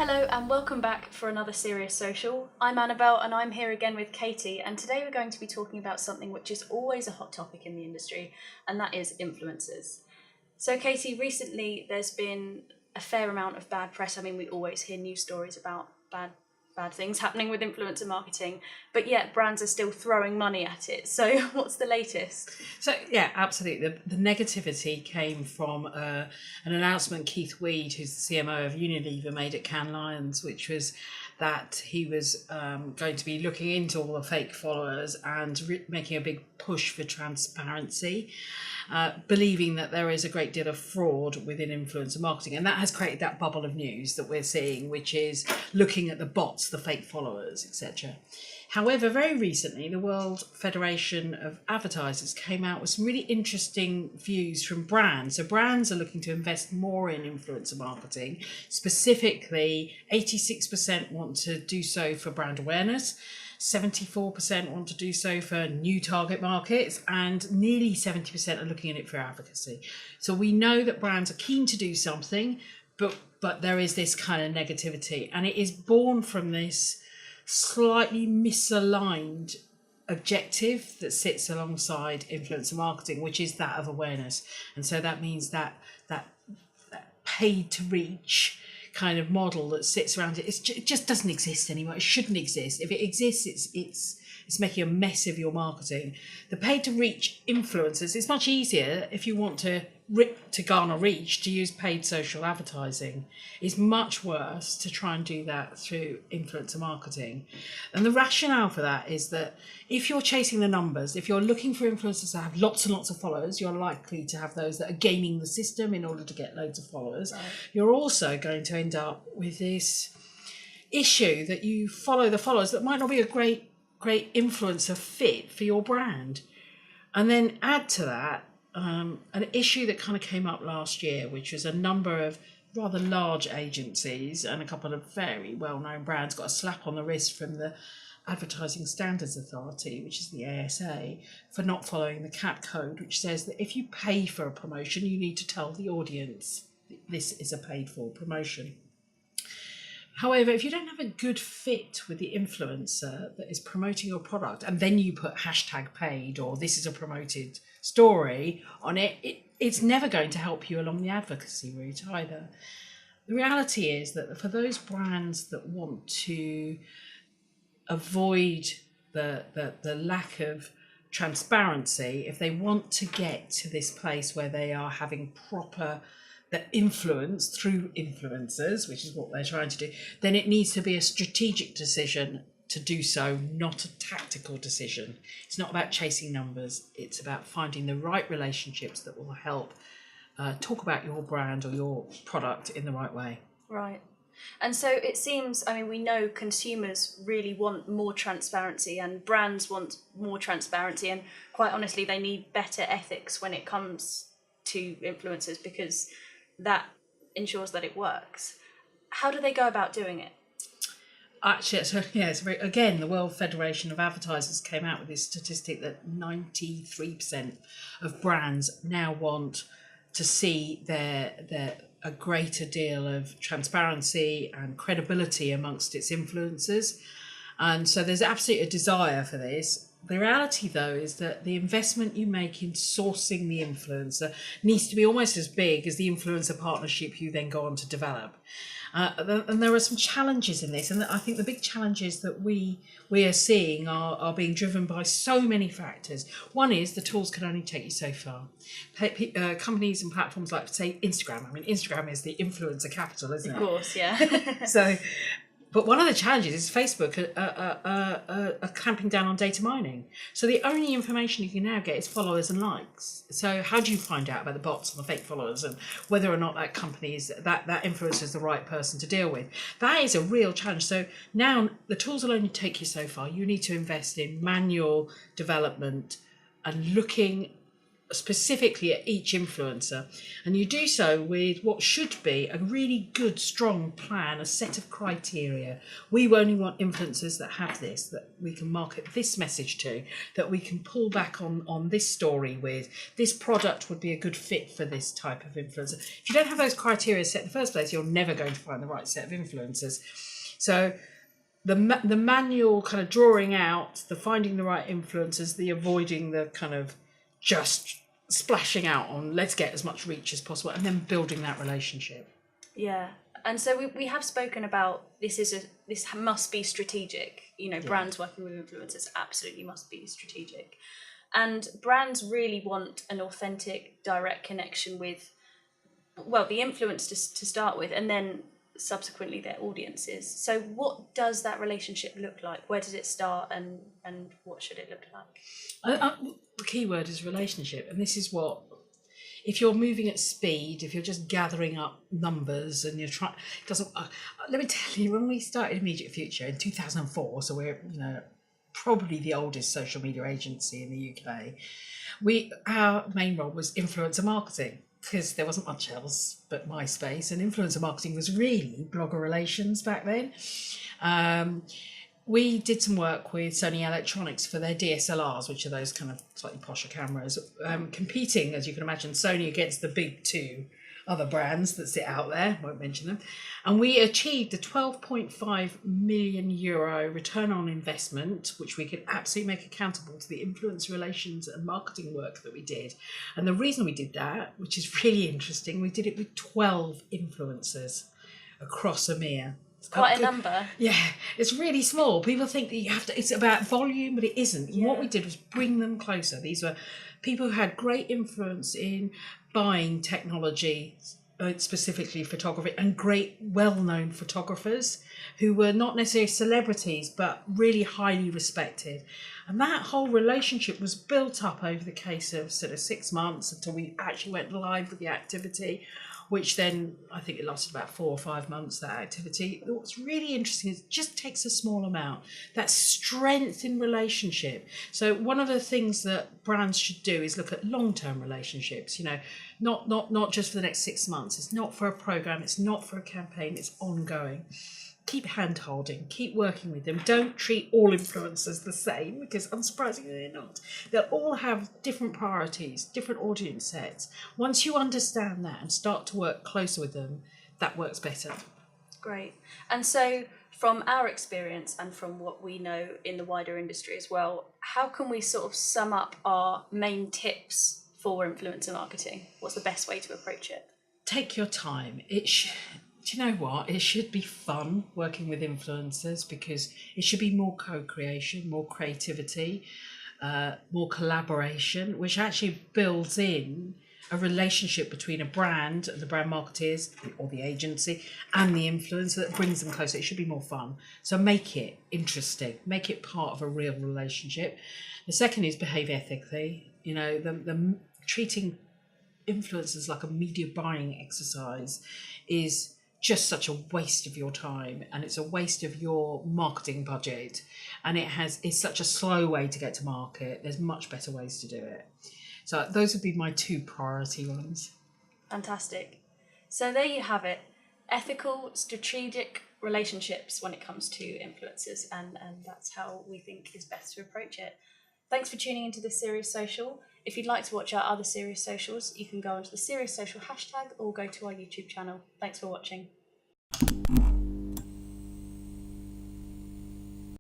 Hello and welcome back for another Serious Social. I'm Annabelle and I'm here again with Katie, and today we're going to be talking about something which is always a hot topic in the industry, and that is influencers. So Katie, recently there's been a fair amount of bad press. I mean, we always hear news stories about bad things happening with influencer marketing, but yet brands are still throwing money at it. So what's the latest? So yeah, absolutely. The negativity came from an announcement Keith Weed, who's the CMO of Unilever, made at Cannes Lions, which was that he was going to be looking into all the fake followers and making a big push for transparency, believing that there is a great deal of fraud within influencer marketing. And that has created that bubble of news that we're seeing, which is looking at the bots, the fake followers, etc. However, very recently, the World Federation of Advertisers came out with some really interesting views from brands. So brands are looking to invest more in influencer marketing. Specifically, 86% want to do so for brand awareness, 74% want to do so for new target markets, and nearly 70% are looking at it for advocacy. So we know that brands are keen to do something, but there is this kind of negativity, and it is born from this slightly misaligned objective that sits alongside influencer marketing, which is that of awareness. And so that means that paid to reach kind of model that sits around it, it just doesn't exist anymore. It shouldn't exist. If it exists, it's making a mess of your marketing. The paid to reach influencers, it's much easier if you want to garner reach to use paid social advertising. It's much worse to try and do that through influencer marketing. And the rationale for that is that if you're chasing the numbers, if you're looking for influencers that have lots and lots of followers, you're likely to have those that are gaming the system in order to get loads of followers. Right. You're also going to end up with this issue that you follow the followers that might not be a great influencer fit for your brand. And then add to that an issue that kind of came up last year, which was a number of rather large agencies and a couple of very well-known brands got a slap on the wrist from the Advertising Standards Authority, which is the ASA, for not following the CAT code, which says that if you pay for a promotion, you need to tell the audience this is a paid-for promotion. However, if you don't have a good fit with the influencer that is promoting your product, and then you put hashtag paid or this is a promoted story on it, it's never going to help you along the advocacy route either. The reality is that for those brands that want to avoid the lack of transparency, if they want to get to this place where they are having proper the influence through influencers, which is what they're trying to do, then it needs to be a strategic decision to do so, not a tactical decision. It's not about chasing numbers. It's about finding the right relationships that will help talk about your brand or your product in the right way. Right. And so it seems, I mean, we know consumers really want more transparency and brands want more transparency, and quite honestly, they need better ethics when it comes to influencers because that ensures that it works. How do they go about doing it? Actually, again, the World Federation of Advertisers came out with this statistic that 93% of brands now want to see a greater deal of transparency and credibility amongst its influencers. And so there's absolutely a desire for this. The reality, though, is that the investment you make in sourcing the influencer needs to be almost as big as the influencer partnership you then go on to develop. And there are some challenges in this, and I think the big challenges that we are seeing are being driven by so many factors. One is the tools can only take you so far. Companies and platforms like, say, Instagram. I mean, Instagram is the influencer capital, isn't it? Of course, yeah. But one of the challenges is Facebook are clamping down on data mining. So the only information you can now get is followers and likes. So how do you find out about the bots and the fake followers and whether or not that company is that influencer is the right person to deal with? That is a real challenge. So now the tools will only take you so far. You need to invest in manual development and looking specifically at each influencer, and you do so with what should be a really good, strong plan, a set of criteria. We only want influencers that have this, that we can market this message to, that we can pull back on this story with. This product would be a good fit for this type of influencer. If you don't have those criteria set in the first place, you're never going to find the right set of influencers. So the manual kind of drawing out, the finding the right influencers, the avoiding the kind of just splashing out on let's get as much reach as possible, and then building that relationship. Yeah, and so we have spoken about this must be strategic. Brands working with influencers absolutely must be strategic, and brands really want an authentic, direct connection with, well, the influence to start with, and then subsequently their audiences. So what does that relationship look like? Where does it start, and what should it look like? The key word is relationship, and this is what, if you're moving at speed, if you're just gathering up numbers and you're trying, it doesn't. Let me tell you, when we started Immediate Future in 2004, so we're probably the oldest social media agency in the UK. Our main role was influencer marketing, because there wasn't much else but MySpace, and influencer marketing was really blogger relations back then. We did some work with Sony Electronics for their DSLRs, which are those kind of slightly posher cameras, competing, as you can imagine, Sony against the big two other brands that sit out there, won't mention them. And we achieved a €12.5 million return on investment, which we could absolutely make accountable to the influencer relations and marketing work that we did. And the reason we did that, which is really interesting, we did it with 12 influencers across EMEA. It's quite a number. Yeah, it's really small. People think that you have to, it's about volume, but it isn't. Yeah. What we did was bring them closer. These were people who had great influence in buying technology, specifically photography, and great well-known photographers who were not necessarily celebrities, but really highly respected. And that whole relationship was built up over the case of sort of 6 months until we actually went live with the activity, which then I think it lasted about 4 or 5 months, that activity. What's really interesting is it just takes a small amount. That strength in relationship. So one of the things that brands should do is look at long-term relationships, not just for the next 6 months. It's not for a program, it's not for a campaign, it's ongoing. Keep hand-holding, keep working with them. Don't treat all influencers the same, because unsurprisingly they're not. They'll all have different priorities, different audience sets. Once you understand that and start to work closer with them, that works better. Great. And so from our experience and from what we know in the wider industry as well, how can we sort of sum up our main tips for influencer marketing? What's the best way to approach it? Take your time. Do you know what? It should be fun working with influencers, because it should be more co-creation, more creativity, more collaboration, which actually builds in a relationship between a brand, the brand marketeers or the agency, and the influencer that brings them closer. It should be more fun. So make it interesting, make it part of a real relationship. The second is behave ethically. The treating influencers like a media buying exercise is just such a waste of your time, and it's a waste of your marketing budget, and it's such a slow way to get to market. There's much better ways to do it. So those would be my 2 priority ones. Fantastic. So there you have it. Ethical, strategic relationships when it comes to influencers, and that's how we think is best to approach it. Thanks for tuning into this Serious Social. If you'd like to watch our other Serious Socials, you can go onto the Serious Social hashtag or go to our YouTube channel. Thanks for watching.